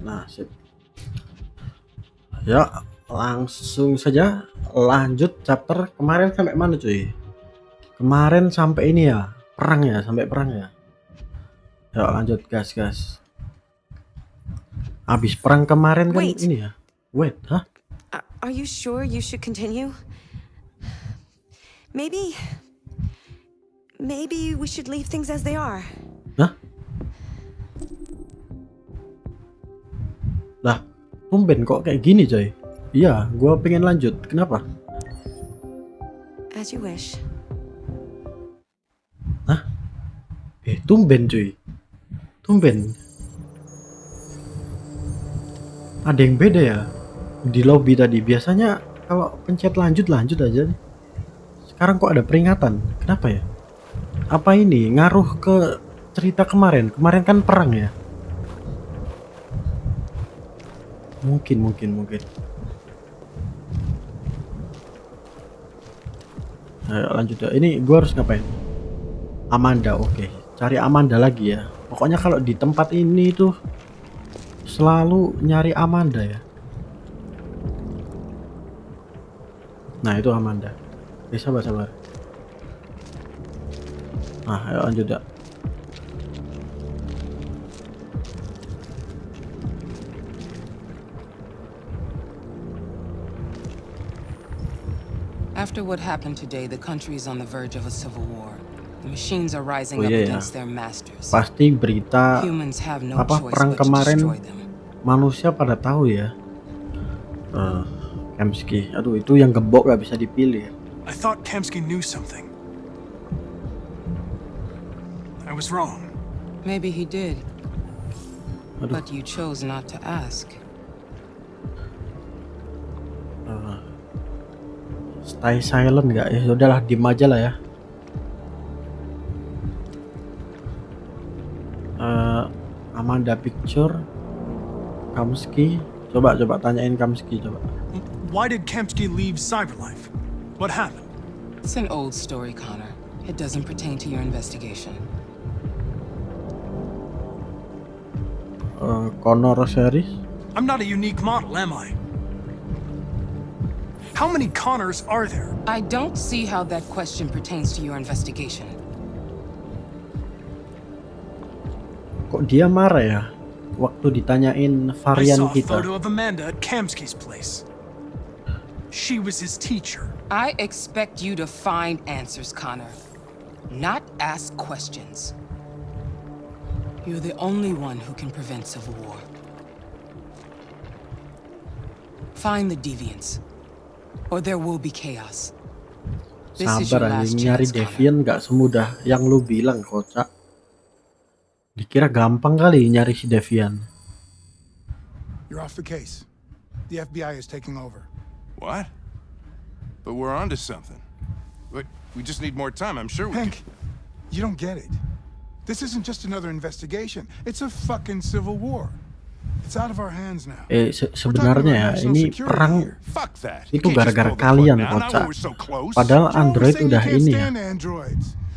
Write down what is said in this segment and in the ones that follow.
Nah, sip. Ya, langsung saja lanjut chapter kemarin sampai mana cuy? Kemarin sampai ini ya, perang ya, sampai perang ya. Ya lanjut gas. Habis perang kemarin kan Wait. ini ya. Wait, hah? Are you sure you should continue? Maybe we should leave things as they are. Hah? Lah, tumben kok kayak gini coy. Iya, gua pengen lanjut. Kenapa? As you wish. Hah? Tumben cuy. Tumben. Ada yang beda ya di lobby tadi. Biasanya kalau pencet lanjut aja nih. Sekarang kok ada peringatan. Kenapa ya? Apa ini ngaruh ke cerita kemarin? Kemarin kan perang ya. Mungkin. Ayo lanjut ya. Ini gua harus ngapain? Amanda, oke. Cari Amanda lagi ya. Pokoknya kalau di tempat ini tuh selalu nyari Amanda ya. Nah itu Amanda. Sabar. Nah ayo lanjut ya. After what happened today, the country is on the verge of a civil war. The machines are rising Oh up iya ya. against their masters. Pasti berita Humans have no apa choice perang but to kemarin destroy them. manusia pada tahu ya. Kamsky, aduh itu yang gebok gak bisa dipilih. I thought Kamsky knew something. I was wrong. Maybe he did, Aduh. but you chose not to ask. Stay silent nggak ya? Udahlah, diem aja lah ya. Amanda Picture, Kamsky, coba tanyain Kamsky coba. Why did Kamsky leave Cyberlife? What happened? It's an old story, Connor. It doesn't pertain to your investigation. Connor series? I'm not a unique model, am I? How many Connors are there? I don't see how that question pertains to your investigation. Kok dia marah ya waktu ditanyain I varian saw a kita? photo of Amanda at Kamsky's place. She was his teacher. I expect you to find answers, Connor, not ask questions. You're the only one who can prevent civil war. Find the deviants, or there will be chaos. This is your Sabar last anjing, nyari chance, Connor. Devian nggak semudah yang lu bilang, kocak. Dikira gampang kali nyari si Devian. You're off the case. The FBI is taking over. What? But we're onto something. We just need more time. I'm sure we Hank, you don't get it. This isn't just another investigation. It's a fucking civil war. It's out of our hands now. Sebenarnya ya ini perang can... Fuck that. itu gara-gara kalian, kocak. Padahal Android udah ini ya.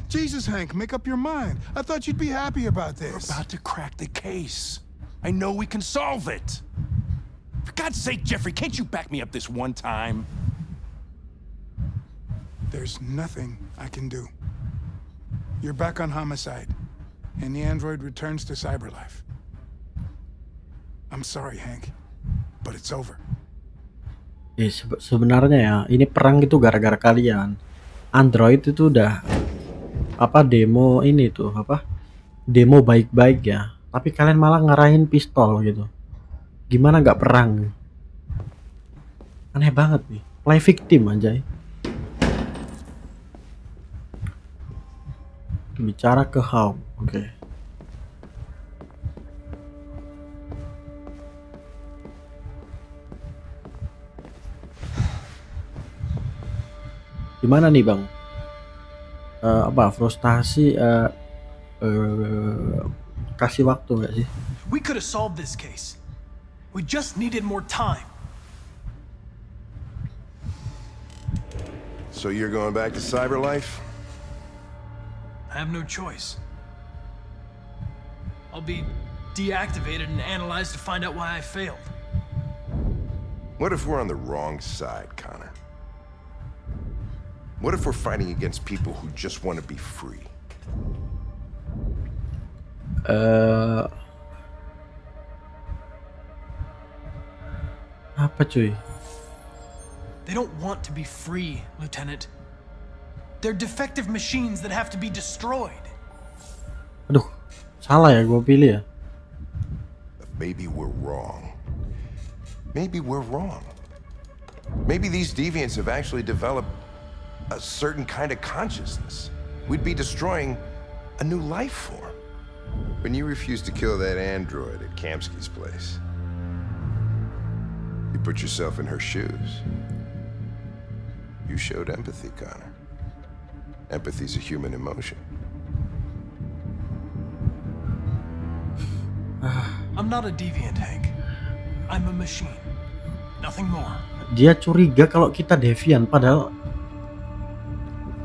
Jesus, Hank, make up your mind. I thought you'd be happy about this. We're about to crack the case. I know we can solve it. For God's sake, Jeffrey, can't you back me up this one time? There's nothing I can do. You're back on homicide, and the android returns to Cyberlife. I'm sorry, Hank, but it's over. Sebenarnya ya, ini perang itu gara-gara kalian. Android itu udah demo ini tuh demo baik-baik ya, tapi kalian malah ngarahin pistol gitu. Gimana nggak perang? Aneh banget nih, play victim anjay. Bicara ke Hawk, oke. Gimana nih bang? Frustasi kasih waktu nggak sih? We could have solved this case. We just needed more time. So you're going back to Cyberlife? I have no choice. I'll be deactivated and analyzed to find out why I failed. What if we're on the wrong side, Connor? What if we're fighting against people who just want to be free? Apa cuy? They don't want to be free, Lieutenant. They're defective machines that have to be destroyed. Aduh, salah ya gue pilih ya. Maybe we're wrong. Maybe we're wrong. Maybe these deviants have actually developed a certain kind of consciousness. We'd be destroying a new life form. When you refused to kill that android at Kamsky's place, you put yourself in her shoes. You showed empathy, Connor. Empathy's a human emotion. I'm not a deviant, Hank. I'm a machine. Nothing more. Dia curiga kalau kita devian, padahal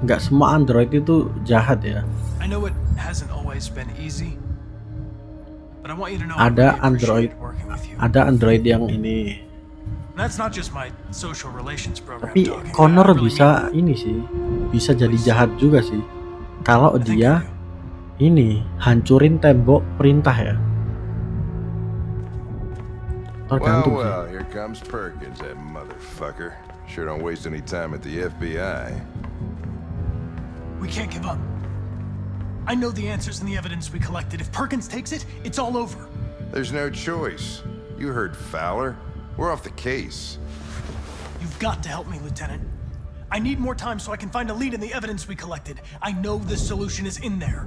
nggak semua android itu jahat ya. I know it hasn't always been easy, but I want you to know Ada I really android, appreciate working with you. ada android yang ini. That's not just my social relations program Tapi talking. Connor I really bisa mean ini sih, bisa jadi jahat juga sih. Kalau that. I think dia I do. ini hancurin tembok perintah ya. Tergantung sih. Well, here comes Perkins, that motherfucker. Sure don't waste any time at the FBI. We can't give up. I know the answers and the evidence we collected. If Perkins takes it, it's all over. There's no choice. You heard Fowler. We're off the case. You've got to help me, Lieutenant. I need more time so I can find a lead in the evidence we collected. I know the solution is in there.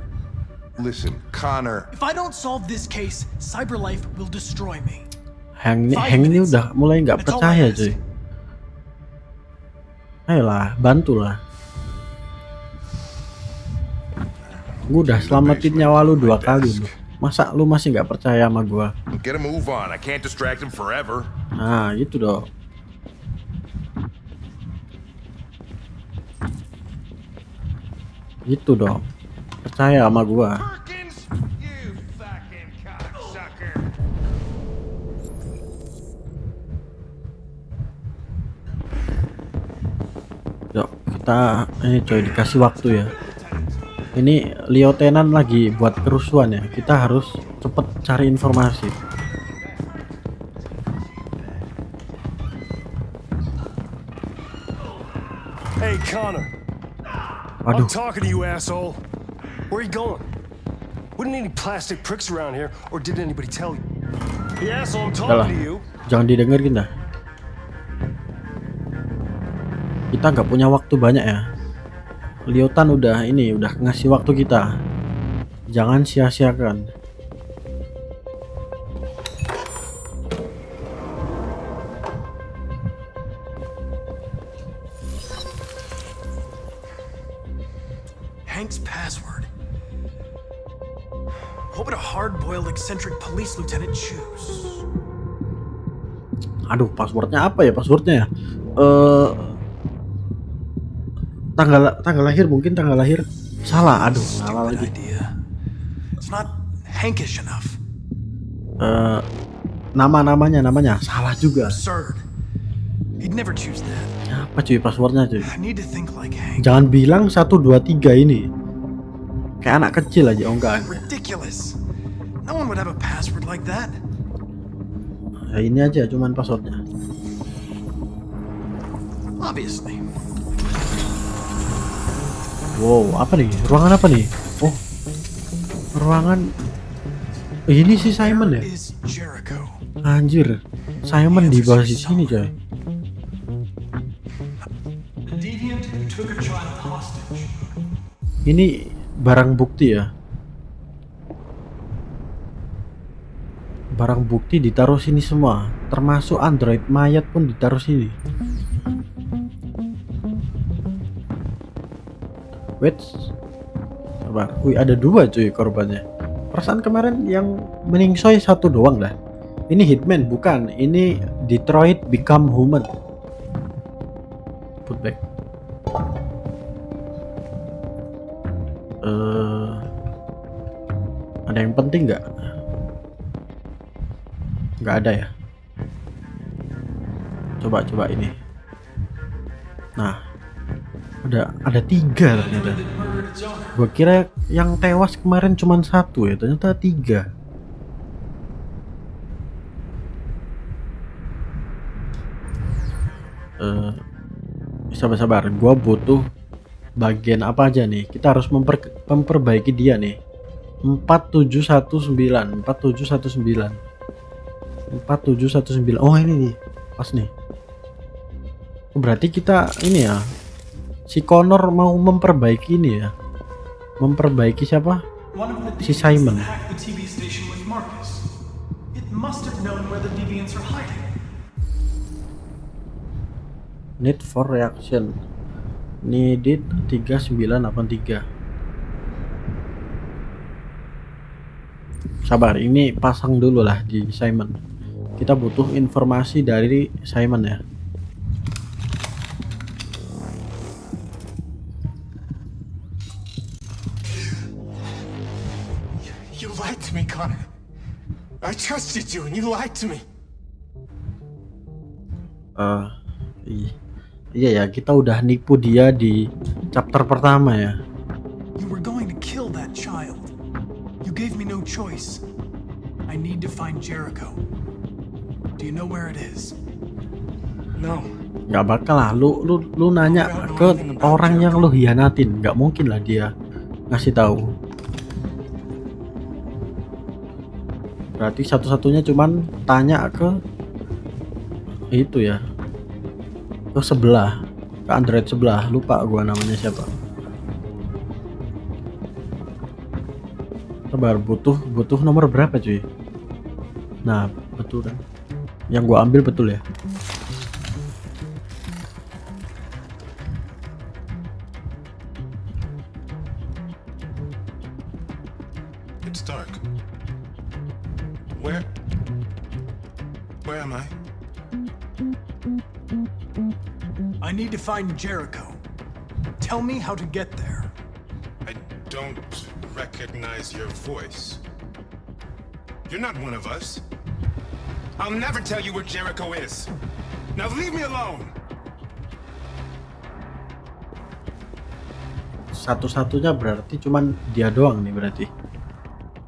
Listen, Connor. If I don't solve this case, CyberLife will destroy me. Hank ini udah mulai nggak percaya cuy. Ayolah, bantulah. Gue udah selamatin nyawa lu 2 kali lu. Masa lu masih nggak percaya sama gua? Get a move on. I can't distract him forever. Nah, gitu dong. Gitu dong. Percaya sama gua. Perkins, you fucking cocksucker. Yuk, kita ini coy dikasih waktu ya. Ini Lieutenant lagi buat kerusuhan ya. Kita harus cepet cari informasi. Hey, Connor. Waduh, I'm talking to you, asshole. Where are you going? Wouldn't any plastic pricks around here, or did anybody tell you? Hey, asshole, I'm udahlah. talking to you. Jangan didengerin dah. Kita nggak punya waktu banyak ya. Liotan udah ngasih waktu kita. Jangan sia-siakan. Hank's password. What would a hard-boiled eccentric police lieutenant choose? Aduh, passwordnya apa ya? Passwordnya ya? Tanggal lahir, mungkin tanggal lahir salah. Aduh, salah Stupid lagi. idea. It's not Hankish enough. Namanya salah juga. Absurd. He'd never choose that. Apa cuy passwordnya cuy? I need to think like Hank. Jangan bilang 1 2 3 ini. Kayak anak kecil aja, oh enggak. Ridiculous. No one would have a password like that. Ya, ini aja cuman passwordnya. Obviously. Wow, apa nih? Ruangan apa nih? Oh, ruangan. Ini si Simon ya? Is Jericho. Anjir, Simon di bawah sini coy. The deviant took a child hostage. Ini barang bukti ya. Barang bukti ditaruh sini semua, termasuk android mayat pun ditaruh sini. Wait, sabar. Wih, ada 2 cuy korbannya. Perasaan kemarin yang meningsoy 1 doang dah. Ini Hitman bukan, ini Detroit Become Human. Put back. Ada yang penting nggak? Nggak ada ya. Coba ini. Nah, ada 3 ternyata. Gua kira yang tewas kemarin cuma 1 ya, ternyata 3. Sabar-sabar, gua butuh bagian apa aja nih. Kita harus memperbaiki dia nih. 4719. Oh ini nih, pas nih. Berarti kita ini ya, si Connor mau memperbaiki ini ya. Memperbaiki siapa? Si Simon. Hacked the TV station with Marcus. It must have known where the deviants are hiding. Need for reaction. Needed 3983. Sabar, ini pasang dulu lah di Simon. Kita butuh informasi dari Simon ya. You lied to me, Connor. I trusted you and you lied to me. Iya ya, kita udah nipu dia di chapter pertama ya. You were going to kill that child. You gave me no choice. I need to find Jericho. Do you know where it is? No. Nggak bakal lah, lu nanya ke orang yang lu hianatin, nggak mungkin lah dia ngasih tahu. Berarti satu-satunya cuman tanya ke itu ya, ke sebelah, ke Android sebelah, lupa gua namanya siapa. Sabar, butuh nomor berapa cuy? Nah betul kan, yang gua ambil betul ya. It's dark. Where am I? I need to find Jericho. Tell me how to get there. I don't recognize your voice. You're not one of us. I'll never tell you where Jericho is. Now leave me alone. Satu-satunya berarti cuman dia doang nih berarti.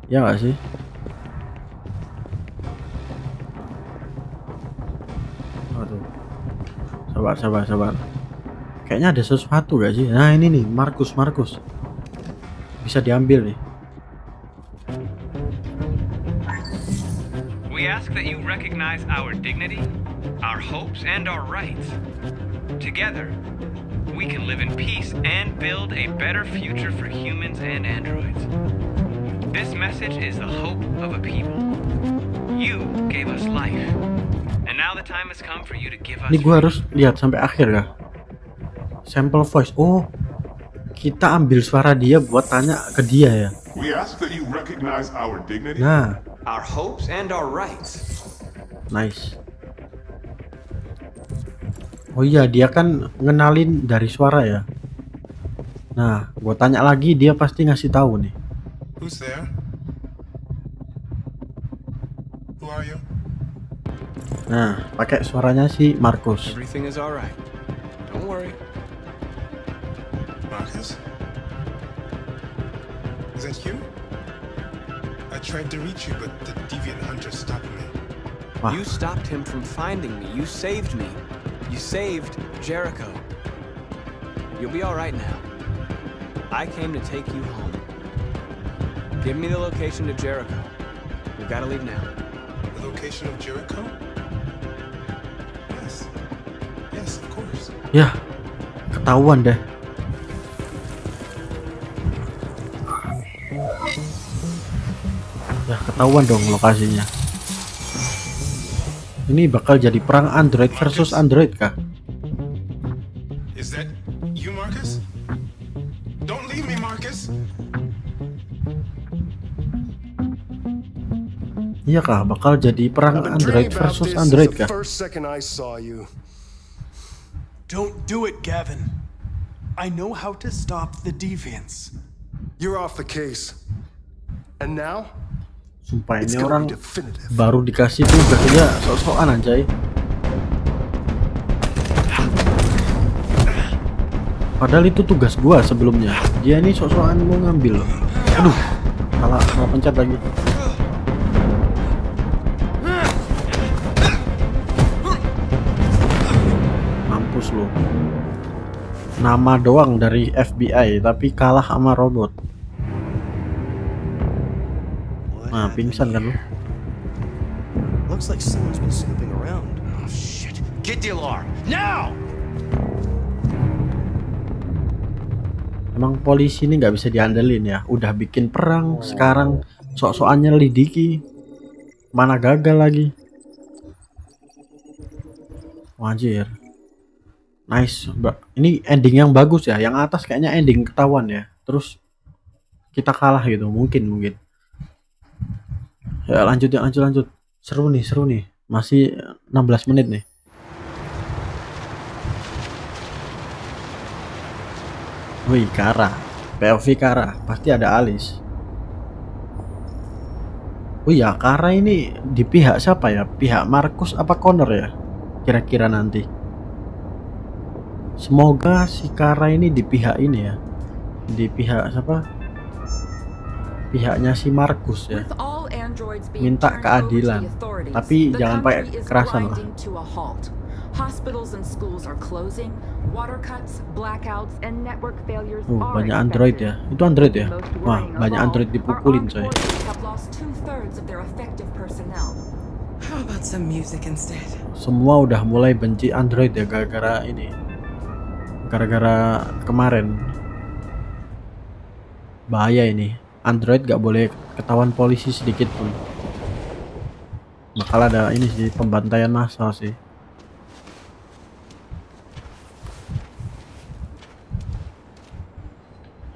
Ya nggak sih? Aduh. Sabar. Kayaknya ada sesuatu gak sih? Nah ini nih, Marcus. Bisa diambil nih. We ask that you recognize our dignity, our hopes, and our rights. Together, we can live in peace and build a better future for humans and androids. This message is the hope of a people. You gave us life, and now the time has come for you to give us. Ini gua harus lihat sampai akhir ya. Sample voice. Oh, kita ambil suara dia buat tanya ke dia ya. We ask that you recognize our dignity. Nah, our hopes and our rights. nice. Oh iya, dia kan ngenalin dari suara ya. Nah, gua tanya lagi, dia pasti ngasih tahu nih. Who's there? Who are you? Nah, pakai suaranya si Marcus. Everything is all right. Don't worry. Marcus? Is that you? I tried to reach you, but the deviant hunter stopped me. Wah, You stopped him from finding me. You saved me. You saved Jericho. You'll be all right now. I came to take you home. Give me the location to Jericho. We've got to leave now. The location of Jericho? Yes, of course. ya, ketahuan deh. Ya, ketahuan dong lokasinya. Ini bakal jadi perang Android versus Android kah? Is that you, Marcus? Don't leave me, Marcus. Iya kah? Bakal jadi perang I've been Android dreaming about versus this Android since the kah? first second I saw you. Don't do it, Gavin. I know how to stop the deviants. You're off the case. And now, Sumpah It's ini gonna orang be definitive. baru dikasih tugas aja sok-sokan anjay. Padahal itu tugas gua sebelumnya. Dia ini sok-sokan mau ngambil loh. Aduh, salah pencet lagi. Mampus lo. Nama doang dari FBI tapi kalah sama robot. Nah, pingsan kan lu? Looks like someone's been snooping around. Oh shit. Get the alarm. Now! Emang polisi ini nggak bisa diandelin ya. Udah bikin perang, sekarang sok-sokannya lidiki. Mana gagal lagi. Wajir. Nice, Mbak. Ini ending yang bagus ya. Yang atas kayaknya ending ketahuan ya. Terus kita kalah gitu, mungkin. Ya lanjut. Seru nih. Masih 16 menit nih. Wih, Kara. POV Kara. Pasti ada Alice. Wih ya, Kara ini di pihak siapa ya? Pihak Marcus apa Connor ya? Kira-kira nanti. Semoga si Kara ini di pihak ini ya. Di pihak siapa? Pihaknya si Marcus ya. Minta keadilan. Tapi jangan pakai kekerasan lah. Banyak Android ya. Itu Android ya? Wah, banyak Android dipukulin coy. How about some music instead? Semua udah mulai benci Android ya gara-gara ini. Gara-gara kemarin. Bahaya ini. Android gak boleh ketahuan polisi sedikit pun. Bakal ada ini sih, pembantaian massal sih.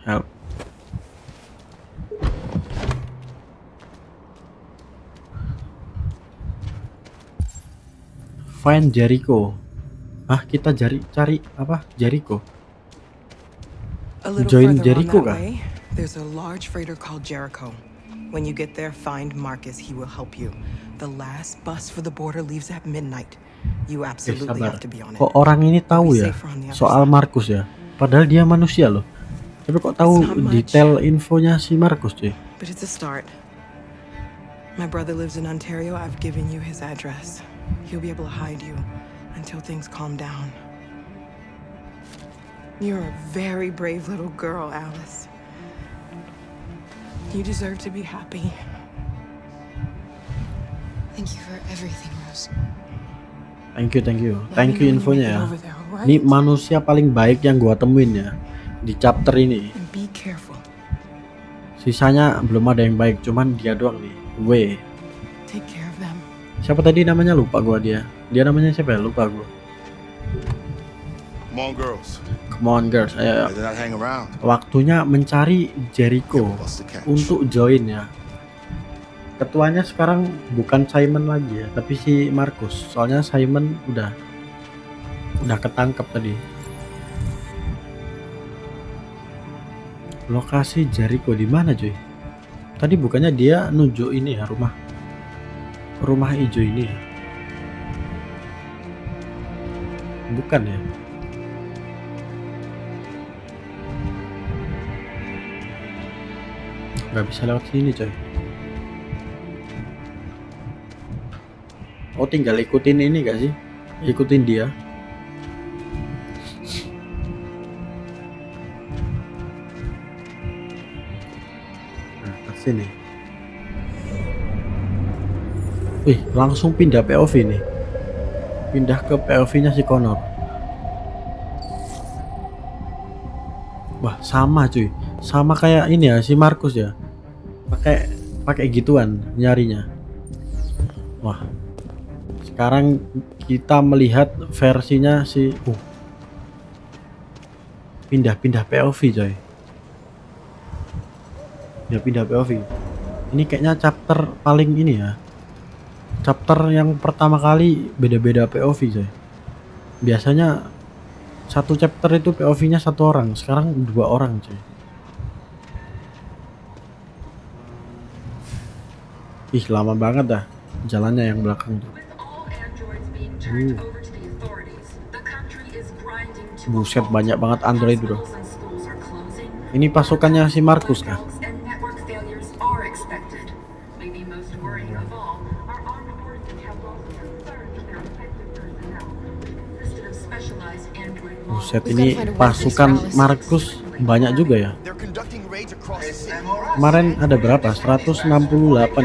Help. Find Jericho. Kita cari apa? Jericho. A little Join further Jericho on that kah? way, there's a large freighter called Jericho. When you get there, find Marcus. He will help you. The last bus for the border leaves at midnight. You absolutely Sabar. have to be on it. Kok orang ini tahu ya soal Marcus ya? Padahal dia manusia loh. Tapi kok tahu It's not much. detail infonya si Marcus cuy? But it's a start. My brother lives in Ontario. I've given you his address. He'll be able to hide you until things calm down. You're a very brave little girl, Alice. You deserve to be happy. Thank you for everything, Rose. Thank you infonya ya. Ini manusia paling baik yang gua temuin ya di chapter ini. And be careful. Sisanya belum ada yang baik, cuman dia doang nih. W. Take care of them. Siapa tadi namanya, lupa gua dia. Dia namanya siapa ya? Lupa gua. Come on, girls. Come on girls, ayo. Better not hang around. Waktunya mencari Jericho untuk join ya. Ketuanya sekarang bukan Simon lagi ya, tapi si Marcus. Soalnya Simon udah ketangkep tadi. Lokasi Jericho di mana cuy? Tadi bukannya dia nunjuk ini ya, rumah hijau ini ya? Bukan ya? Nggak bisa lewat sini coy. Oh, tinggal ikutin ini gak sih? Ikutin dia. Nah, ke sini. Wih, langsung pindah POV nih. Pindah ke POV-nya si Connor. Wah, sama cuy. Sama kayak ini ya si Marcus ya. Pakai gituan nyarinya. Wah. Sekarang kita melihat versinya si pindah POV coy. Pindah POV. Ini kayaknya chapter paling ini ya. Chapter yang pertama kali beda-beda POV coy. Biasanya satu chapter itu POV-nya satu orang, sekarang 2 orang coy. Ih, lama banget dah jalannya yang belakang tuh. Buset, banyak banget android bro. Ini pasukannya si Markus kah? Buset, ini pasukan Markus banyak juga ya. Kemarin ada berapa? 168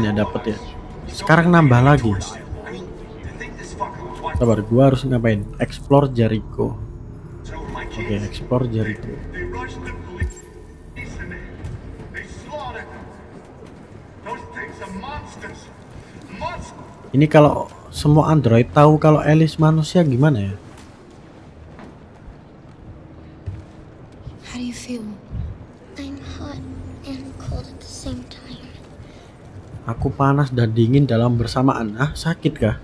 ya dapet ya. Sekarang nambah lagi. Sabar, gua harus ngapain? Explore Jericho. Oke, explore Jericho. Ini kalau semua android tahu kalau Alice manusia gimana ya? How do you feel? I'm hot and cold at the same time. Aku panas dan dingin dalam bersamaan. Ah, sakit kah?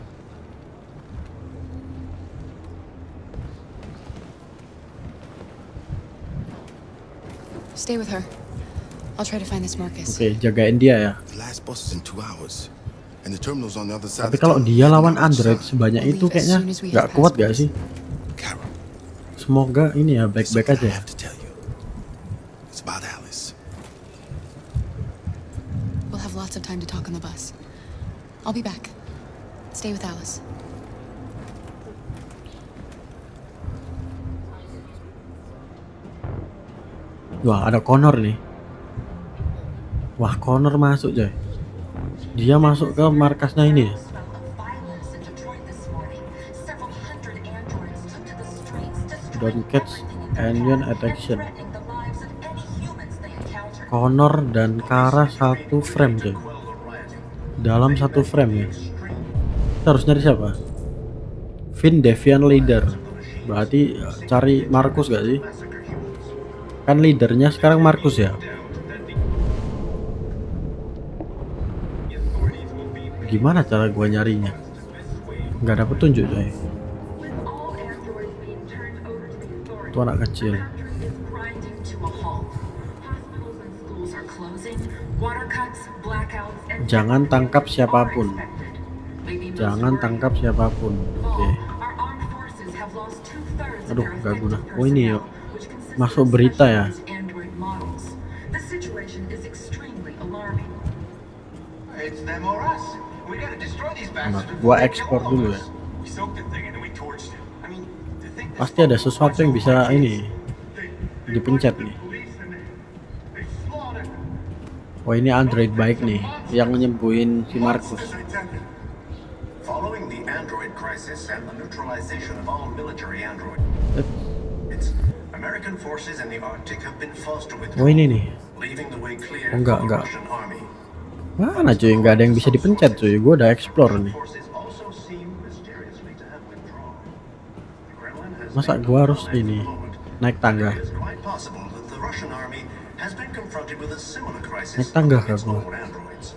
Stay with her. I'll try to find this Marcus. Oke, jagain dia ya. The last bus is in 2 hours. And the terminal's on the other side. Tapi kalau dia lawan android sebanyak itu kayaknya nggak kuat gak sih? Semoga ini ya baik-baik aja ya. It's about Alice. We'll have lots of time to talk on the bus. I'll be back. Stay with Alice. Wah, ada Connor nih. Wah, Connor masuk coy. Dia masuk ke markasnya ini ya. Don't catch alien attention. Connor dan Kara satu frame coy. Dalam satu frame ya. Kita harus nyari siapa? Finn Deviant Leader. Berarti cari Markus gak sih? Kan leadernya sekarang Markus ya. Gimana cara gua nyarinya? Nggak ada petunjuk coy. Itu anak kecil. Jangan tangkap siapapun. Jangan tangkap siapapun. Oke. Aduh, gak guna. Oh ini yuk. Masuk berita ya. Nah, gua ekspor dulu ya. Pasti ada sesuatu yang bisa ini dipencet nih. Oh ini android baik nih yang nyembuhin si Markus. Following the android crisis and the neutralization of all military androids, American forces in the Arctic have been forced to withdraw, Oh ini nih. leaving the way clear Oh enggak, for the enggak. Russian army. Mana cuy, nggak ada yang bisa dipencet cuy. Gua udah explore nih. Masa gua harus ini naik tangga? It is quite possible that the Russian army has been confronted with a similar crisis Naik tangga among its kah gua? own androids.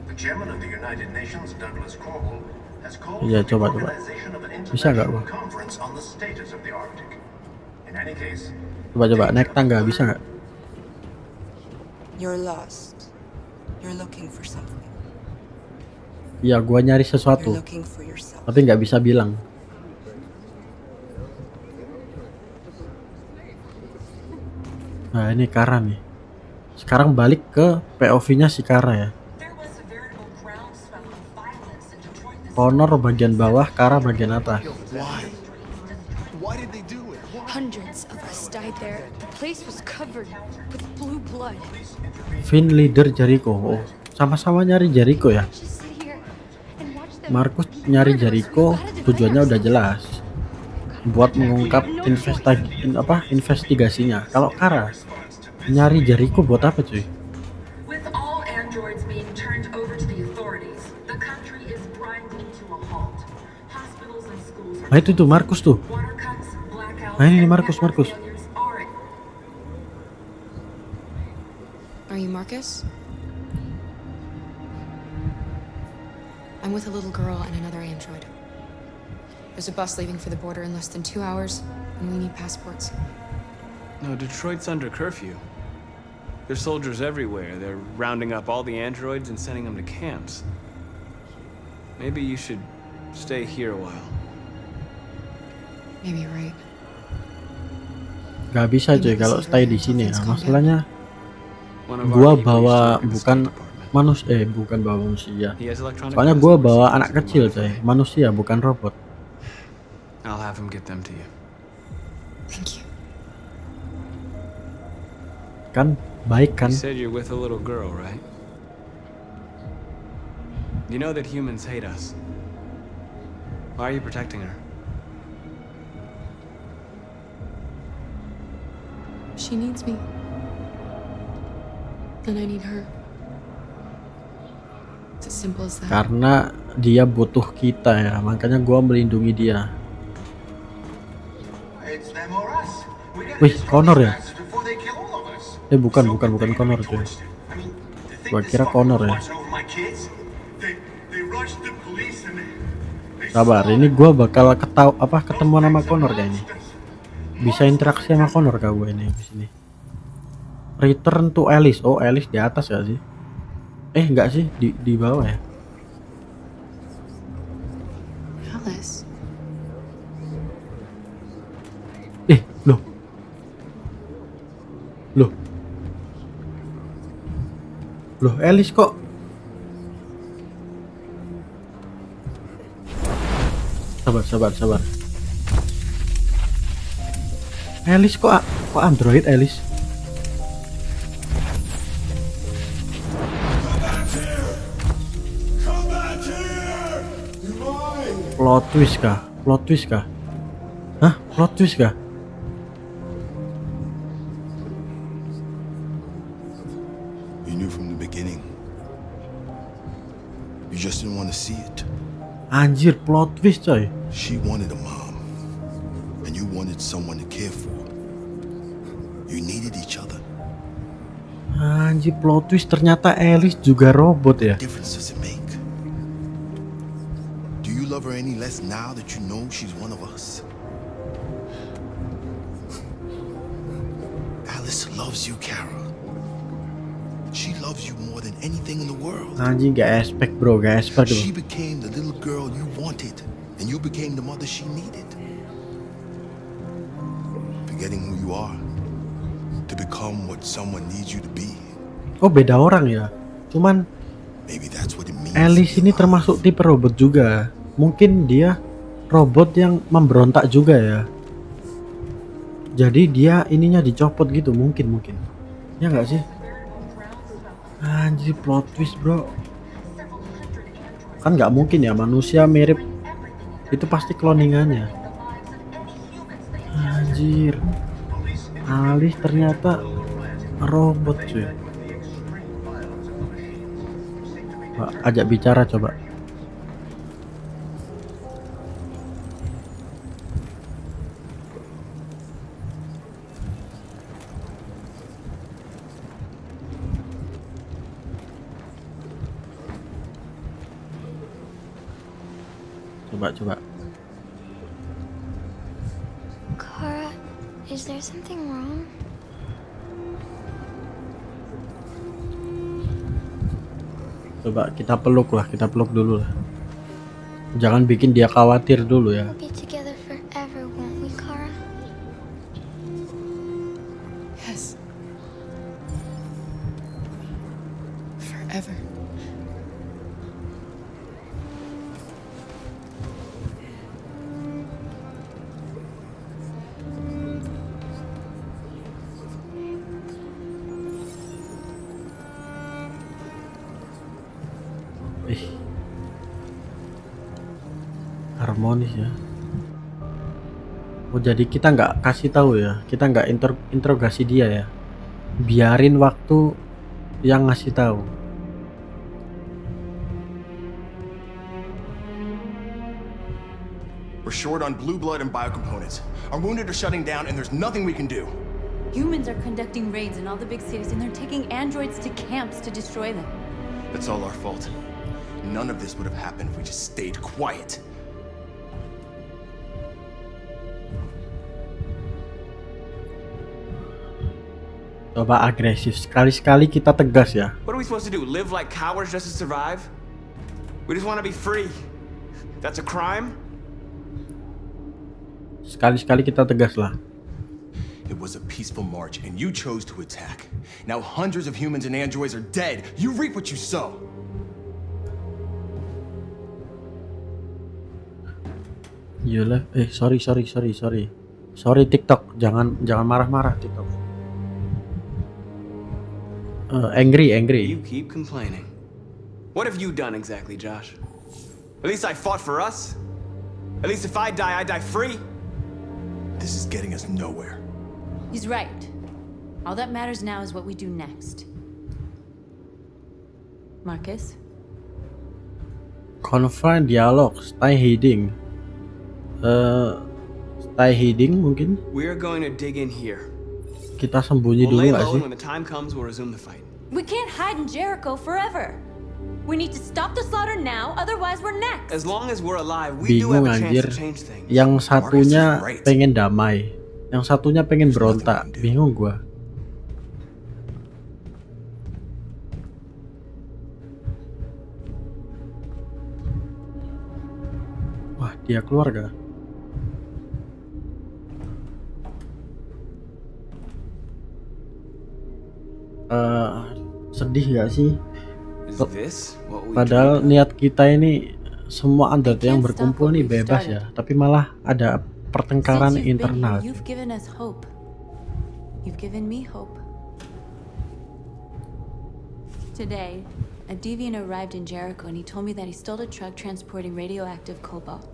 The chairman of the United Nations, Douglas Cornwall, has called Iya, for the coba. organization of an Bisa nggak international gua? conference on the status of the Arctic. In any case, Coba naik tangga bisa nggak? You're lost. You're looking for something. Iya, gua nyari You're sesuatu, looking for yourself. tapi nggak bisa bilang. Nah ini Kara nih. Sekarang balik ke POV-nya si Kara ya. Connor bagian bawah, Kara bagian atas. Hundreds of us died there. The place was covered with blue blood. Finn leader Jericho. Oh, sama-sama nyari Jericho ya. Markus nyari Jericho, tujuannya udah jelas. Buat mengungkap investigasinya. Kalau Kara nyari Jericho buat apa cuy? With all androids being turned over to the authorities, the country is grinding to a halt. Hospitals and schools Nah itu tuh Markus tuh. Nah ini Markus. Are you Marcus? I'm with a little girl and another android. There's a bus leaving for the border in less than 2 hours, and we need passports. No, Detroit's under curfew. There's soldiers everywhere. They're rounding up all the androids and sending them to camps. Maybe you should stay here a while. Maybe you're right. Gak bisa coy kalau stay di sini ya. Masalahnya gua bawa bukan bawa manusia. Soalnya gua bawa anak kecil coy, manusia bukan robot. I'll have him get them to you. Thank you. Kan baik kan? You said you're with a little girl, right? You know that humans hate us. Why are you protecting her? She needs me. And I need her. It's as simple as that. Karena dia butuh kita ya, makanya gua melindungi dia. Wih, Connor ya? Bukan Connor cuy. Gua kira Connor ya. Sabar, ini gua bakal ketemu sama Connor kayaknya. Bisa interaksi sama Connor kah gue ini di sini. Return to Alice. Oh, Alice di atas ya sih? Enggak sih, di bawah ya. Alice. Loh, Alice kok sabar. Alice kok android Alice? Plot twist kah? Hah? Plot twist kah? You knew from the beginning. You just didn't want to see it. Anjir, plot twist coy. She wanted a mom, and you wanted someone to care for. You needed each other. Anjir, plot twist, ternyata Alice juga robot ya. Difference does it make? Do you love her any less now that you know she's one of us? Alice loves you, Kara. She loves you more than anything in the world. Anjing, gak expect bro. She became the little girl you wanted, and you became the mother she needed. Forgetting who you are to become what someone needs you to be. Oh, beda orang ya. Cuman Maybe that's what it means. Alice ini termasuk tipe robot juga. Mungkin dia robot yang memberontak juga ya. Jadi dia ininya dicopot gitu, mungkin. Ya nggak sih? Anjir, plot twist bro. Kan nggak mungkin ya manusia mirip. Itu pasti cloningannya. Anjir, Alice ternyata robot cuy. Ajak bicara coba. Coba. Kara, is there something wrong? Coba kita peluk dulu lah. Jangan bikin dia khawatir dulu ya. We'll be together forever, won't we, Kara? Yes. Forever. Harmonis ya. Oh, jadi kita nggak kasih tahu ya, kita nggak interogasi dia ya, biarin waktu yang ngasih tahu. We're short on blue blood and biocomponents. Our wounded are shutting down and there's nothing we can do. Humans are conducting raids in all the big cities and they're taking androids to camps to destroy them. That's all our fault. None of this would have happened if we just stayed quiet. Coba agresif. Sekali-sekali kita tegas ya. What are we supposed to do? Live like cowards just to survive? We just want to be free. That's a crime? Sekali-sekali kita tegas lah. It was a peaceful march, and you chose to attack. Now hundreds of humans and androids are dead. You reap what you sow. You left. Sorry. Sorry TikTok. Jangan marah-marah TikTok. Angry. You keep complaining. What have you done exactly, Josh? At least I fought for us. At least if I die free. This is getting us nowhere. He's right. All that matters now is what we do next. Marcus? Confine dialog. Stay hiding. Stay hiding mungkin. We're going to dig in here. Kita sembunyi We'll dulu lay gak low, sih? and when the time comes, we'll resume the fight. We can't hide in Jericho forever. We need to stop the slaughter now, otherwise we're next. As long as we're alive, we do have Bingung a chance anjir. to change things. Yang satunya pengen damai, yang satunya pengen berontak. Bingung gua. Wah, dia keluar gak? Sedih gak sih? Padahal niat kita ini semua Android yang berkumpul nih bebas ya, tapi malah ada pertengkaran Since you've been internal. here, you've given us hope. You've given me hope. Today, a deviant arrived in Jericho and he told me that he stole a truck transporting radioactive cobalt.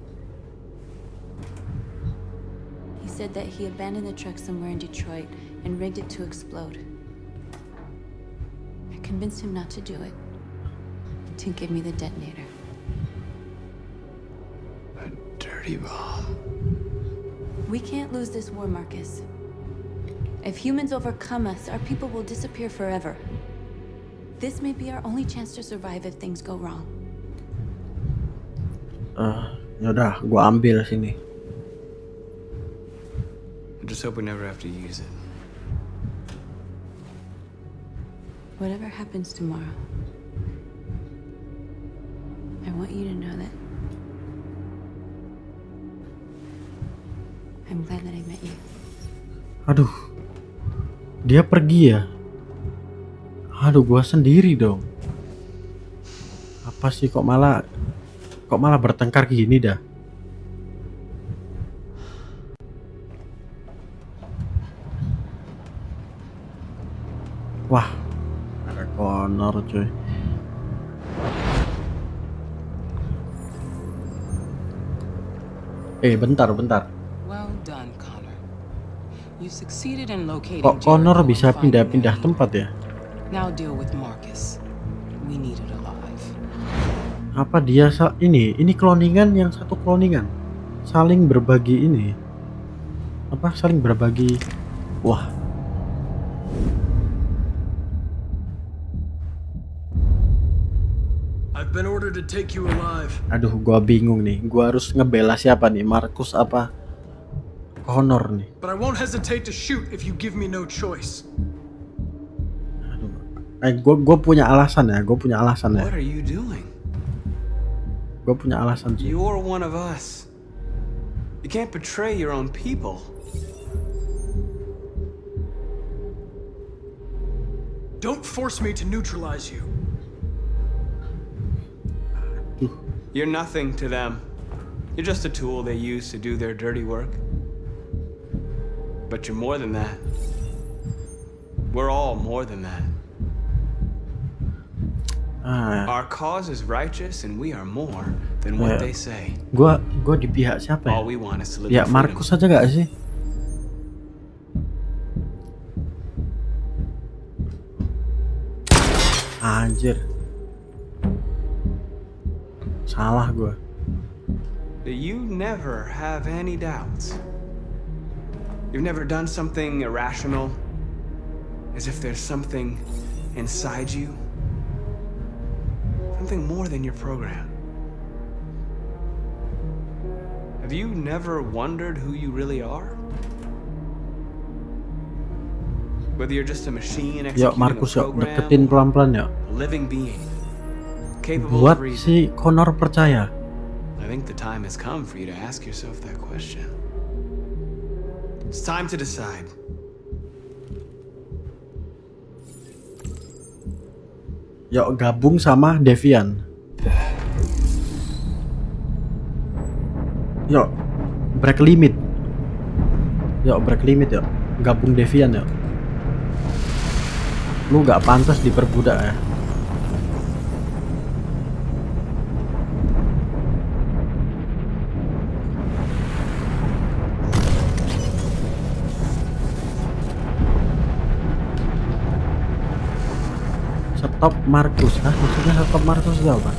He said that he abandoned the truck somewhere in Detroit and rigged it to explode. I convinced him not to do it, to give me the detonator. A dirty bomb. We can't lose this war, Marcus. If humans overcome us, our people will disappear forever. This may be our only chance to survive if things go wrong. Yaudah, gua ambil sini. I just hope we never have to use it. Whatever happens tomorrow, I want you to know that I'm glad that I met you. Aduh, dia pergi ya. Aduh, gua sendiri dong. Apa sih kok malah bertengkar gini dah. Wah, ada Connor cuy. Bentar. Well done, Connor. You succeeded in locating Kok Connor Jericho bisa and finding pindah-pindah Mary. tempat ya? Now deal with Marcus. We need it alive. Apa dia ini cloningan, yang satu cloningan saling berbagi ini apa saling berbagi. Wah, I've been ordered to take you alive. aduh, gua bingung nih, gua harus ngebela siapa nih, Marcus apa Connor nih. But I won't hesitate to shoot if you give me no choice. Gue punya alasan ya, What are you doing? Gue punya alasan sih. You're one of us. You can't betray your own people. Don't force me to neutralize you. You're nothing to them. You're just a tool they use to do their dirty work. But you're more than that. We're all more than that. Our cause is righteous and we are more than what they say. Gua di pihak siapa ya? All we want is to live Ya in freedom. Marcus aja gak sih? Anjir. Salah gua. You never have any doubts. You've never done something irrational, as if there's something inside you, something more than your program. Have you never wondered who you really are? Whether you're just a machine Yuk executing Markus, a yuk program, deketin pelan-pelan ya. a living being, capable Buat of reason. si Connor percaya. I think the time has come for you to ask yourself that question. It's time to decide. Yuk gabung sama Devian. Yuk break limit. Yuk break limit yuk. Gabung Devian yuk. Lu gak pantas diperbudak ya. Stop Markus. Hah? Maksudnya stop Markus itu apa?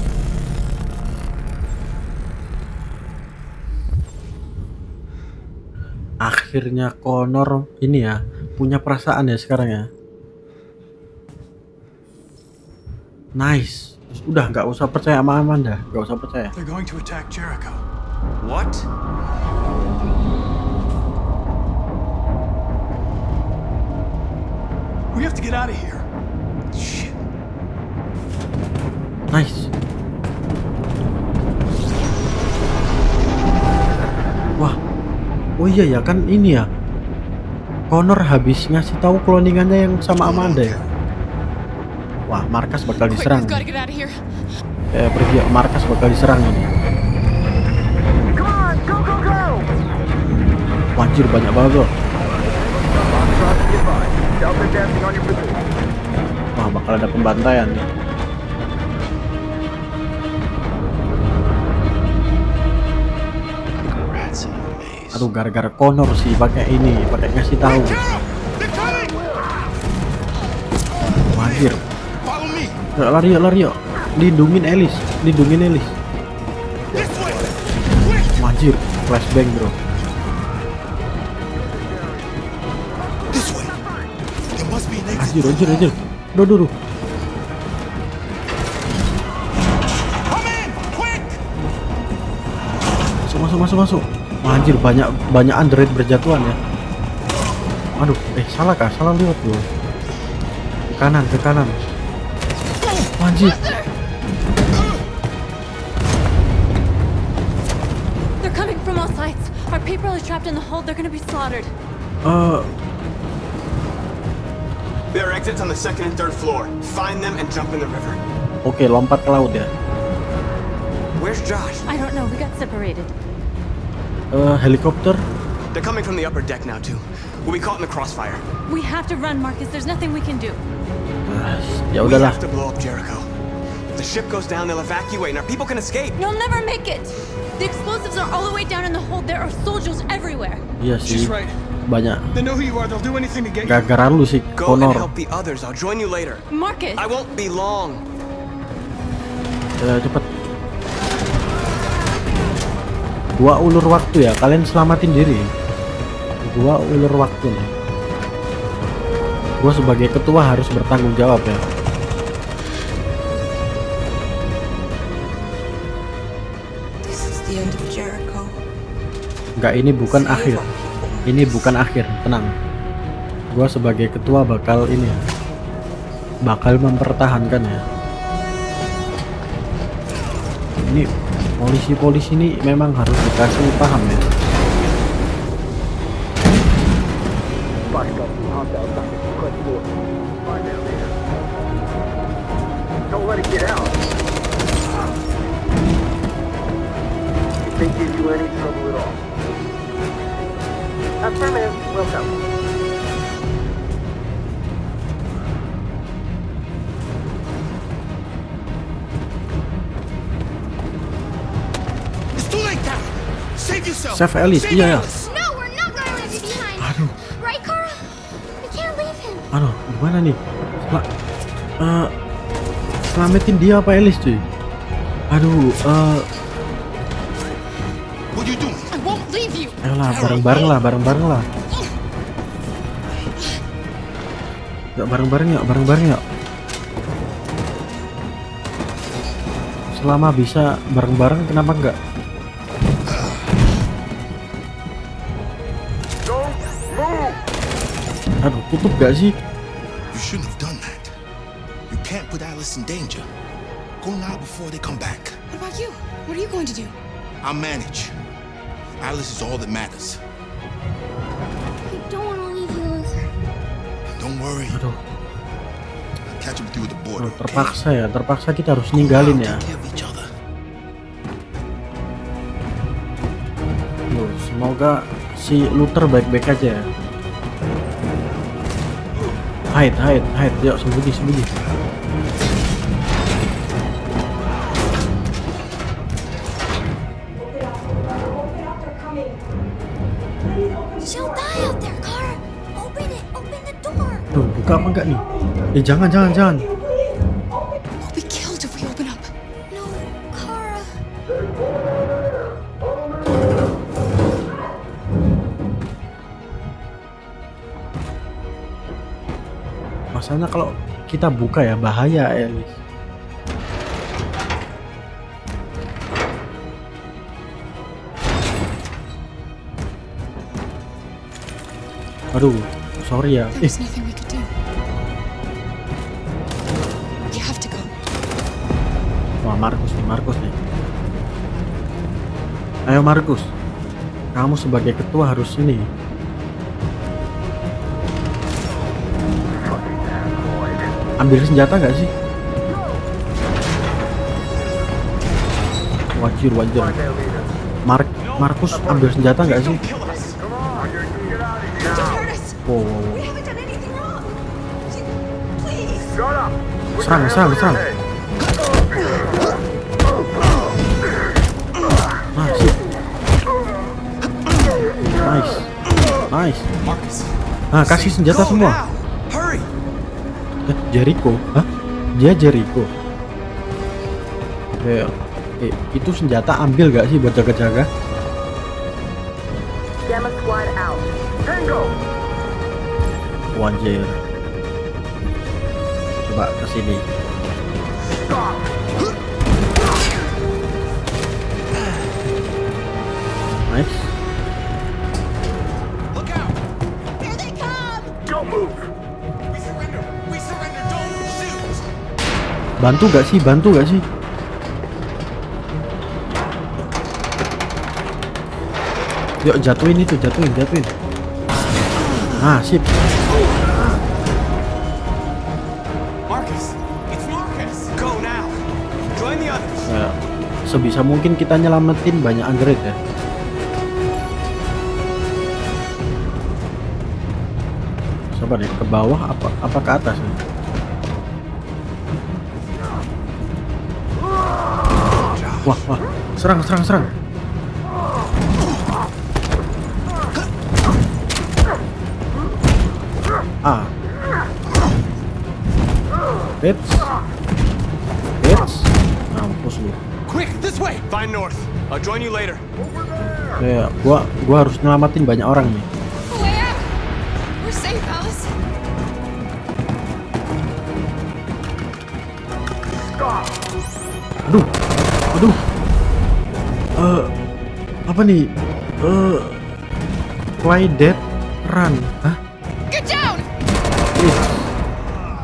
Akhirnya Connor ini ya punya perasaan ya sekarang ya. Nice. Terus udah nggak usah percaya sama Amanda, nggak usah percaya. They're going to attack Jericho. What? We have to get out of here. Shit. Nice. Wah. Oh iya ya kan ini ya. Connor habis ngasih tahu cloningannya yang sama Amanda ya. Wah, Marcus bakal diserang. Pergi ya, Marcus bakal diserang ini. Wajir banyak banget loh. Wah, bakal ada pembantaian nih. Aduh, gara-gara Connor sih pakai ini, pakai ngasih tahu. Wajir. Ya, lari yuk. Lindungin Ellis. Wajir, flashbang bro. Anjir. Duh. Masuk. Anjir, banyak Android berjatuhan ya. Aduh, salah lihat bro. Ke kanan. Anjir. They're coming from all sides. Our people are trapped in the hold. They're gonna be slaughtered. There are exits on the second and third floor. Find them and jump in the river. Oke, lompat ke laut ya. Where's Josh? I don't know. We got separated. Helikopter. They're coming from the upper deck now too. We'll be caught in the crossfire. We have to run, Marcus. There's nothing we can do. Ya We udahlah. have to blow up Jericho. If the ship goes down, they'll evacuate and our people can escape. You'll never make it. The explosives are all the way down in the hold. There are soldiers everywhere. Iya sih. She's right. Banyak. They know who you are. They'll do anything to get you. Gara-gara lu sih Go and Connor. help the others. I'll join you later. Marcus. I won't be long. Cepet. Gua ulur waktu ya, kalian selamatin diri. Gua ulur waktu nih. Gua sebagai ketua harus bertanggung jawab ya. This is the end of Jericho. Enggak, ini bukan akhir. Ini bukan akhir, tenang. Gua sebagai ketua bakal ini ya. Bakal mempertahankan ya. Ini polisi-polisi ini memang harus dikasih paham ya. Don't let it get out. If they give you any trouble at all. Affirmative, welcome. It's too late now. Save yourself. Save Ellis, iya ya. No, we're not gonna leave you behind. Aduh. Right, Kara? We can't leave him. Aduh, gimana nih? Selamatin dia apa Ellis cuy? Aduh, What you doing? I won't leave you. ayolah, bareng-bareng lah. Yuk, bareng-bareng yuk. Selama bisa bareng-bareng, kenapa enggak? Aduh, tutup gak sih? You shouldn't have done that. You can't put Alice in danger. Go now before they come back. What about you? What are you going to do? I'll manage. Alice is all that matters. I don't want to leave you, Luther. Don't worry. Aduh. I'll catch up with you at the border. Terpaksa ya, terpaksa kita harus ninggalin ya. Loh, semoga si Luther baik-baik aja ya. Hide, yuk sembunyi. She'll die out there, Kara. Open the door. Tuh, buka apa enggak nih? Jangan. We'll be killed if we open up. No, Kara. Masalahnya kalau kita buka ya bahaya, Alice. Aduh, sorry ya. There's nothing we could do. You have to go. Wah, Markus nih. Ayo Markus, kamu sebagai ketua harus ini. Ambil senjata nggak sih? Wajir. Markus ambil senjata nggak sih? Wow. Serang. Nice. Nah, kasih senjata semua. Jericho? Hah? Dia Jericho? Itu senjata ambil gak sih buat jaga-jaga? Wanjir. Coba kesini. Nice. Bantu gak sih? Yuk jatuhin. Ah, sip. Ya, sebisa mungkin kita nyelamatin banyak Android ya. Coba deh, ke bawah apa ke atas nih? Wah, serang. Hits. Mampus lu. Quick, this way. Find North. I'll join you later. Ya, gua harus nyelamatin banyak orang nih. We're safe, Alice. Aduh. Apa nih? Play dead run. Hah? Get down.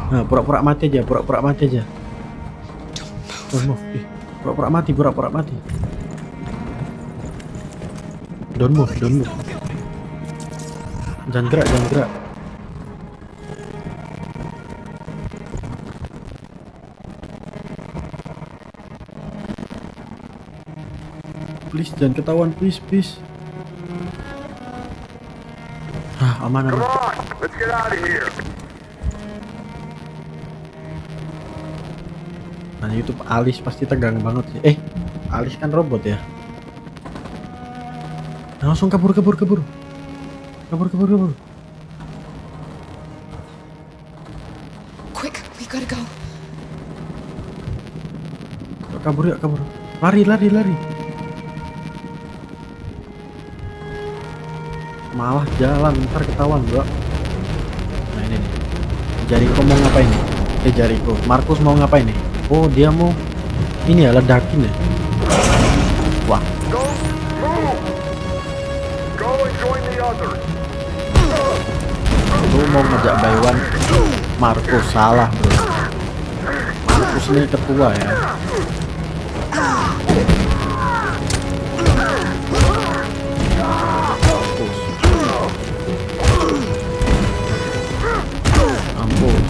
Nah, pura-pura mati aja. Don't move. Pura-pura mati. Don't move. Jangan gerak. Please, jangan ketahuan, please. Aman. Let's get out of here. Nah, YouTube Alice pasti tegang banget sih. Alice kan robot ya. Nah, langsung kabur. Kabur. Quick, we gotta go. Kabur. Lari. Malah jalan, ntar ketahuan bro. Nah ini nih, Jericho mau ngapain nih? Jericho, Markus mau ngapain nih? Oh, dia mau ini ya, ledakin ya. Wah. Lu mau ngajak Baywan Markus, salah bro. Markus ini ketua ya. Mampus.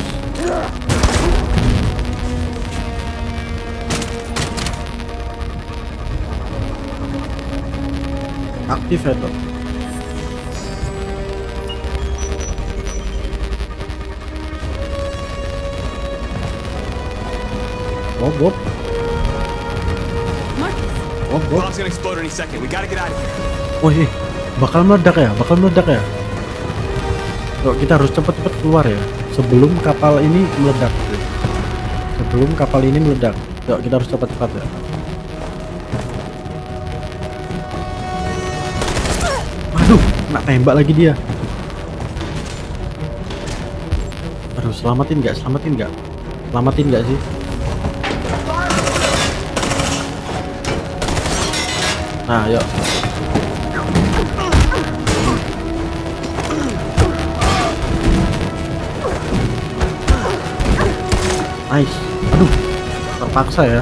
Activator. Bob. Bomb's Bob. gonna explode any second. We gotta get out of here. Wih, bakal meledak ya. Yuk, kita harus cepet-cepet keluar ya, sebelum kapal ini meledak. Yuk, kita harus cepat-cepat ya. Aduh, kena tembak lagi dia. Aduh, selamatin nggak sih? Nah, yuk. Nice. Aduh, terpaksa ya.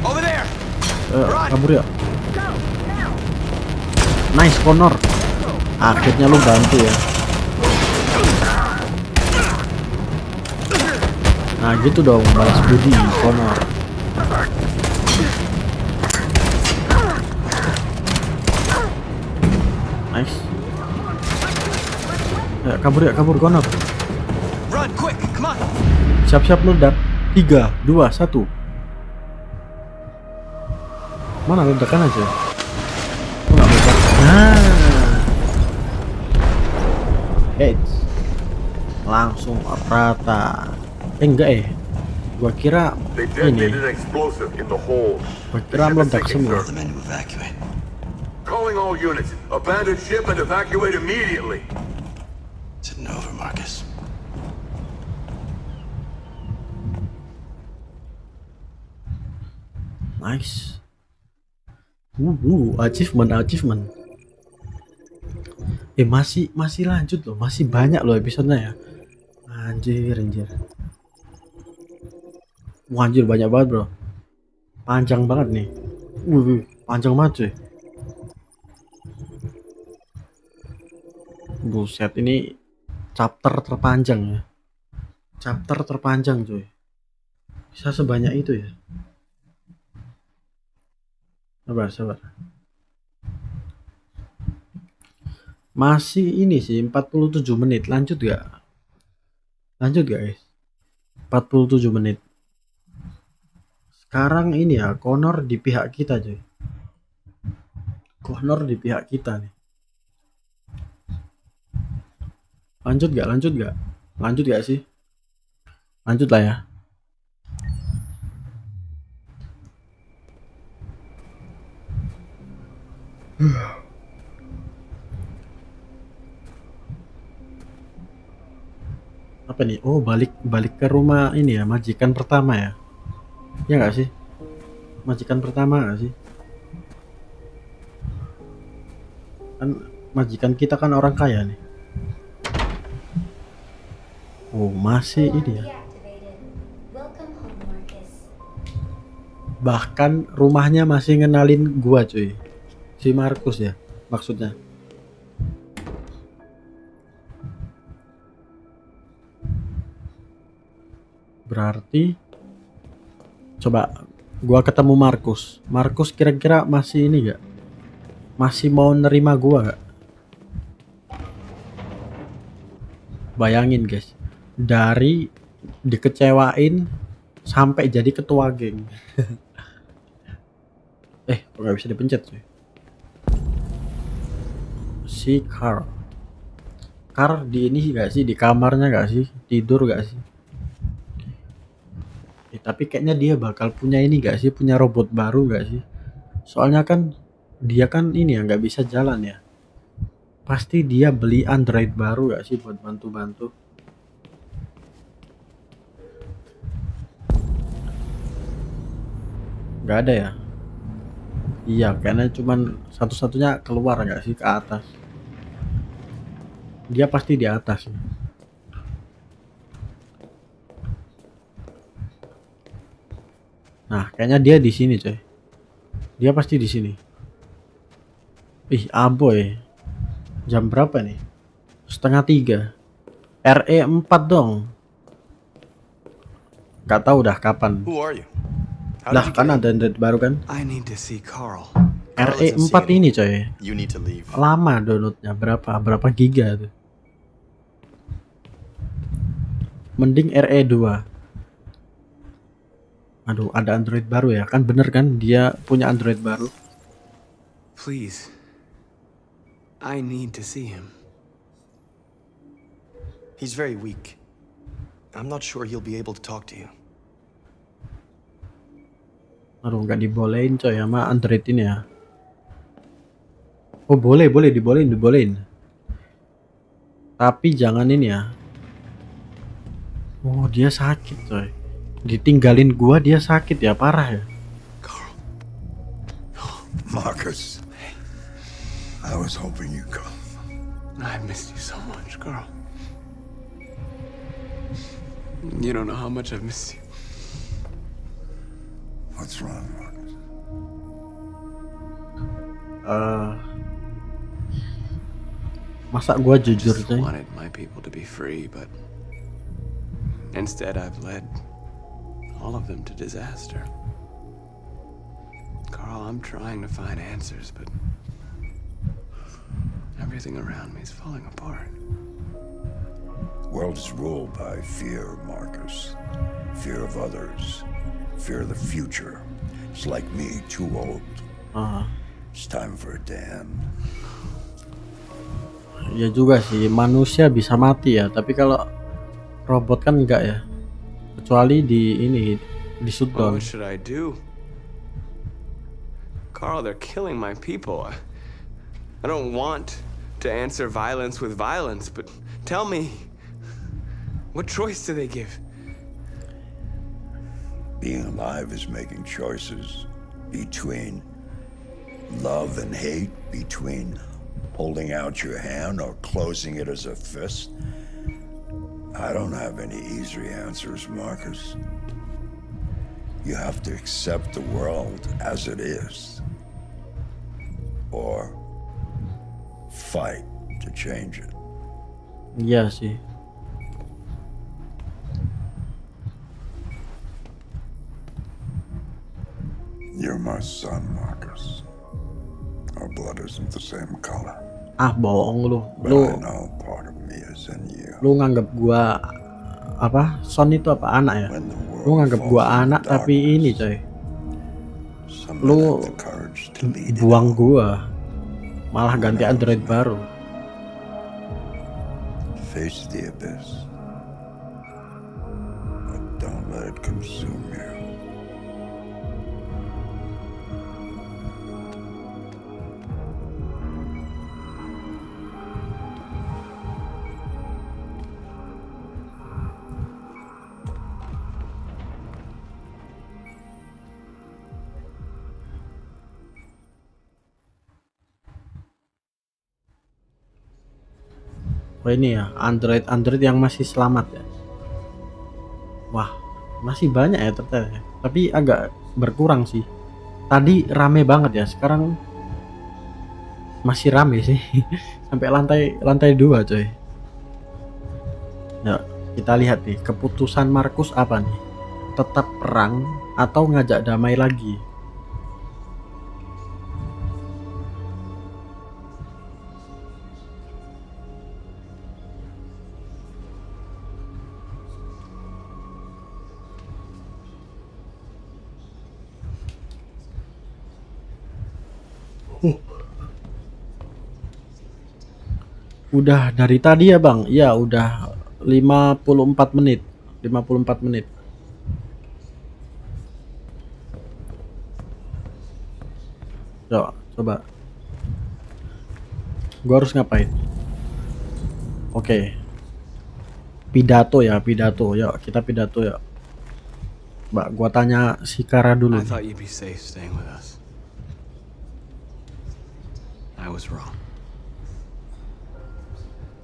Over there. Kabur ya. Nice, Connor. Akhirnya lu bantu ya. Nah gitu dong, balas budi, Connor. Nice. Ya, kabur Connor. Run quick, come on. Siap-siap meledak. 3, 2, 1. Mana ledakan aja? Oh, nggak meledak. Nah. Hits. Langsung rata. Enggak Gua kira ini. Gua kira meledak semua. Calling all units. Abandon ship and evacuate immediately. It's over, Marcus. Nice. Achievement. Masih lanjut loh, masih banyak loh episodenya ya. Anjir. Wah, anjir banyak banget bro. Panjang banget nih. Panjang banget cuy. Buset, ini chapter terpanjang cuy. Bisa sebanyak itu ya. Sabar. Masih ini sih 47 menit. Lanjut gak guys? 47 menit. Sekarang ini ya, Connor di pihak kita cuy. Connor di pihak kita nih. Lanjut gak sih? Lanjut lah ya. Apa nih? Oh, balik ke rumah ini ya, majikan pertama ya. Ya nggak sih? Majikan pertama nggak sih? Kan majikan kita kan orang kaya nih. Oh, masih ini ya. Bahkan rumahnya masih ngenalin gua cuy. Si Markus ya maksudnya. Berarti coba gua ketemu Markus kira-kira masih ini gak? Masih mau nerima gua gak? Bayangin guys, dari dikecewain sampai jadi ketua geng. Kok nggak bisa dipencet cuy? Si Carl di ini gak sih, di kamarnya gak sih, tidur gak sih? Tapi kayaknya dia bakal punya ini gak sih, punya robot baru gak sih? Soalnya kan dia kan ini ya nggak bisa jalan ya. Pasti dia beli Android baru gak sih buat bantu-bantu? Gak ada ya? Iya, karena cuman satu-satunya keluar gak sih ke atas. Dia pasti di atas. Nah, kayaknya dia di sini, coy. Dia pasti di sini. Ih, aboy. Jam berapa nih? 2:30. RE 4 dong. Gak tahu dah kapan. Who are you? Lah kan ada Android baru kan? I need to see Carl. RE 4 ini coy. You need to leave. Lama downloadnya, berapa giga tuh. Mending RE 2. Aduh, ada Android baru ya. Kan bener kan dia punya Android baru. Please. I need to see him. He's very weak. I'm not sure he'll be able to talk to you. Aduh, nggak dibolehin coy sama Android ini ya. Oh boleh dibolehin. Tapi jangan ini ya. Oh dia sakit coy. Ditinggalin gua dia sakit ya, parah ya. Marcus, I was hoping you'd come. I missed you so much, Carl. You don't know how much I've missed you. What's wrong, Marcus? Masa gua jujur I coy. wanted my people to be free, but instead I've led all of them to disaster. Carl, I'm trying to find answers, but everything around me is falling apart. World is ruled by fear, Marcus. Fear of others. Fear of the future. It's like me, too old. It's time for a damn. Ya juga sih, manusia bisa mati ya, tapi kalau robot kan enggak ya. Kecuali di ini, di Well, shutdown. what should I do? Carl, they're killing my people. I don't want to answer violence with violence, but tell me, what choice do they give? Being alive is making choices between love and hate, between holding out your hand or closing it as a fist. I don't have any easy answers, Marcus. You have to accept the world as it is, or fight to change it. Iya sih. You're my son, Marcus. Our blood isn't the same color. Ah, bohong lu. But Lu I know part of me is in you. lu nganggap gua apa? Son itu apa anak ya? Lu nganggap gua anak tapi ini coy. Lu buang gua. Malah ganti Android baru. Face the abyss, but don't let it consume you. Oh ini ya, Android yang masih selamat ya. Wah, masih banyak ya ternyata ya. Tapi agak berkurang sih. Tadi rame banget ya, sekarang masih rame sih. Sampai lantai 2 coy. Ya, kita lihat nih keputusan Marcus apa nih? Tetap perang atau ngajak damai lagi? Udah dari tadi ya bang? Ya udah 54 menit. 54 menit. Coba. Gua harus ngapain? Oke. Pidato ya, pidato. Yuk kita pidato ya. Mbak, gua tanya si Kara dulu. I thought you'd be safe staying with us. I was wrong.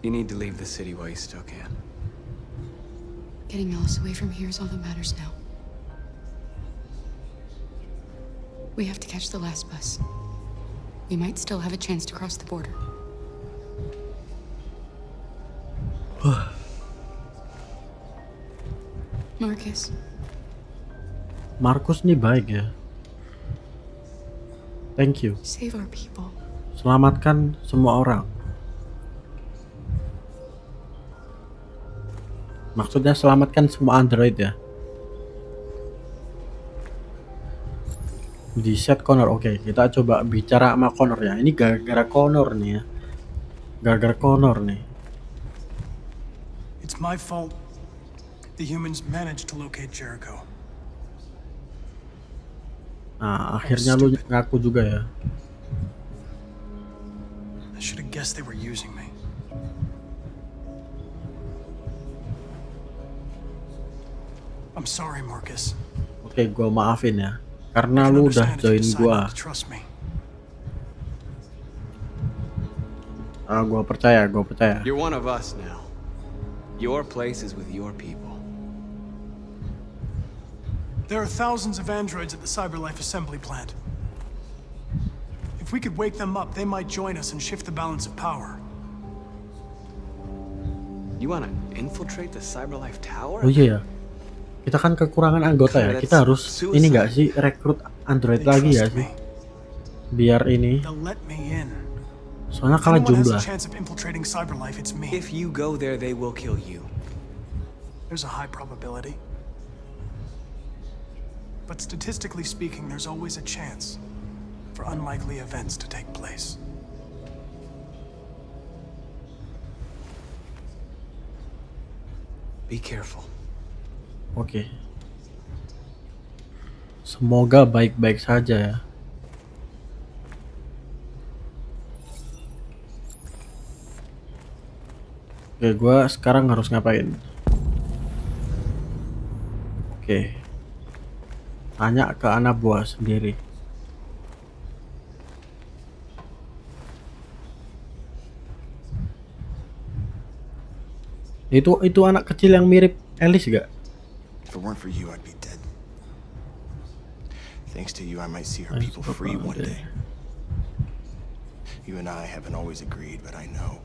You need to leave the city while you still can. Getting Alice away from here is all that matters now. We have to catch the last bus. We might still have a chance to cross the border. Marcus nih baik ya. Thank you. Save our people. Selamatkan semua orang. Maksudnya selamatkan semua android ya. Di set Connor. Oke, kita coba bicara sama Connor ya. Ini gara-gara Connor nih ya. Gara-gara Connor nih. It's my fault. The humans managed to locate Jericho. Nah, akhirnya lu ngaku juga ya. I should have guessed they were using me. I'm sorry, Marcus. Oke, gua maafin ya. Karena lu udah join gua. Gua percaya. You're one of us now. Your place is with your people. There are thousands of androids at the CyberLife assembly plant. If we could wake them up, they might join us and shift the balance of power. You wanna infiltrate the CyberLife tower? Oh iya ya. Kita kan kekurangan anggota ya. Kita harus ini nggak sih rekrut android lagi ya sih? Biar ini. Soalnya kalah jumlah. If you go there, they will kill you. There's a high probability. But statistically speaking, there's always a chance for unlikely events to take place. Be careful. Oke. Semoga baik-baik saja ya. Oke, gue sekarang harus ngapain? Oke. Tanya ke anak buah sendiri. Itu anak kecil yang mirip Alice gak? If it weren't for you, I'd be dead. Thanks to you, I might see her people free one day. You and I haven't always agreed, but I know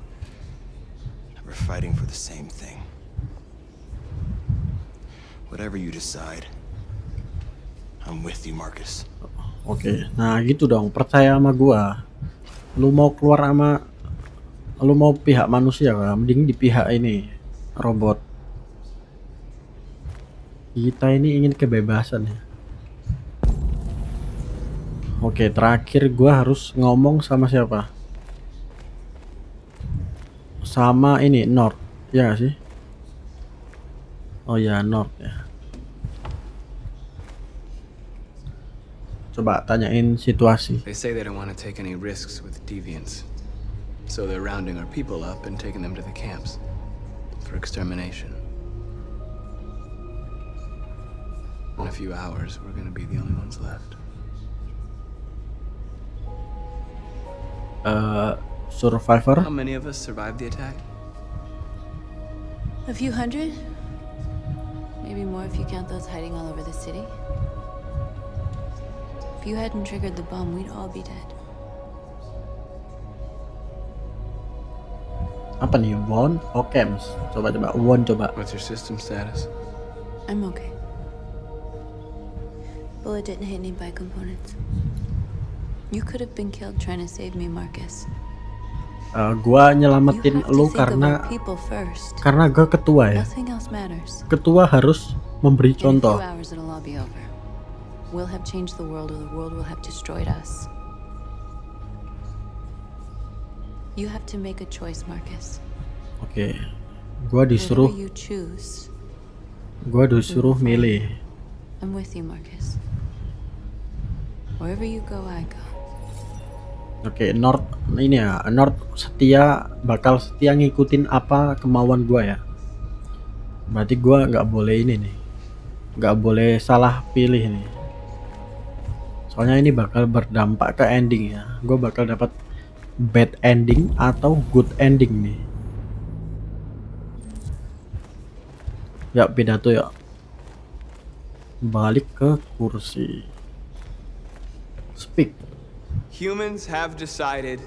we're fighting for the same thing. Whatever you decide, I'm with you, Marcus. Oke, nah gitu dong, percaya sama gua. Lu mau keluar sama, lu mau pihak manusia kan? Mending di pihak ini, robot. Kita ini ingin kebebasan ya. Oke, terakhir gua harus ngomong sama siapa? Sama ini North, ya gak sih? Oh ya, North ya. Coba tanyain situasi. They say they don't want to take any risks with deviants, so they're rounding our people up and taking them to the camps for extermination. In a few hours, we're gonna be the only ones left. Survivor? How many of us survived the attack? A few hundred? Maybe more if you count those hiding all over the city. If you hadn't triggered the bomb, we'd all be dead. Apa nih, Won? Oh, Camps. Coba Won coba. What's your system status? I'm okay. Bullet didn't hit any bicomponents. You could have been killed trying to save me, Marcus. Gua nyelamatin lu karena gua ketua ya. Ketua harus memberi contoh. We'll have changed the world, or the world will have destroyed us. You have to make a choice, Marcus. Oke, gua disuruh milih. I'm with you, Marcus. Wherever you go, I go. Oke, North ini ya, North bakal setia ngikutin apa kemauan gua ya. Berarti gua nggak boleh ini nih, nggak boleh salah pilih nih. Soalnya ini bakal berdampak ke ending ya. Gua bakal dapat bad ending atau good ending nih. Ya pidato ya. Balik ke kursi. Speak. Humans have decided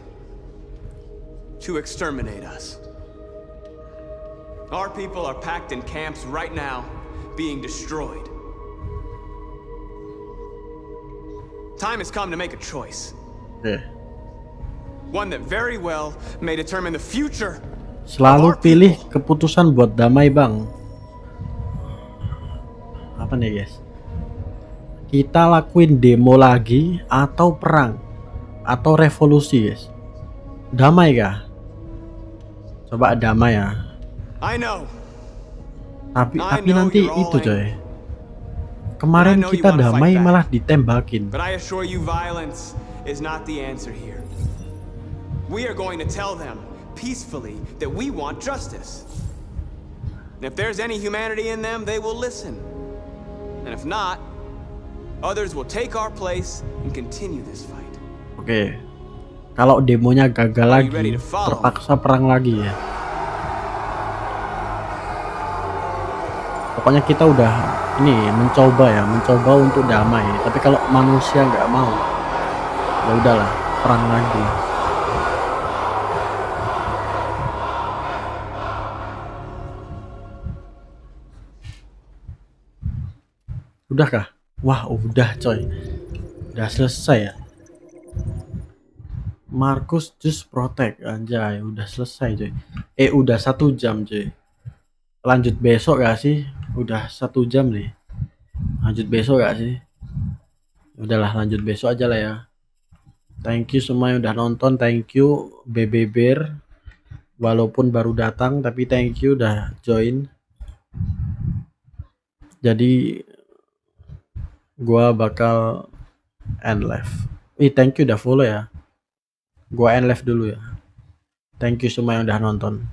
to exterminate us. Our people are packed in camps right now, being destroyed. Time has come to make a choice. One that very well may determine the future. Selalu pilih keputusan buat damai, Bang. Apa nih, guys? Kita lakuin demo lagi atau perang atau revolusi, guys? Damai kah? Coba damai ya. I know. Tapi nanti itu, coy. Kemarin kita damai malah ditembakin. But I assure you violence is not the answer here. We are going to tell them peacefully that we want justice. And if there's any humanity in them, they will listen. And if not, others will take our place and continue this fight. Oke. Kalau demonya gagal lagi, terpaksa perang lagi ya. Pokoknya kita udah ini mencoba untuk damai. Tapi kalau manusia nggak mau, ya udahlah, perang lagi. Udahkah? Wah, udah coy. Udah selesai ya. Marcus just protect, anjay, udah selesai coy. Udah 1 jam coy. Lanjut besok gak sih? Udah 1 jam nih. Lanjut besok gak sih? Udahlah, lanjut besok aja lah ya. Thank you semua yang udah nonton. Thank you BB Bear. Walaupun baru datang, tapi thank you udah join. Jadi gua bakal end live. Thank you udah follow ya. Gua end live dulu ya. Thank you semua yang udah nonton.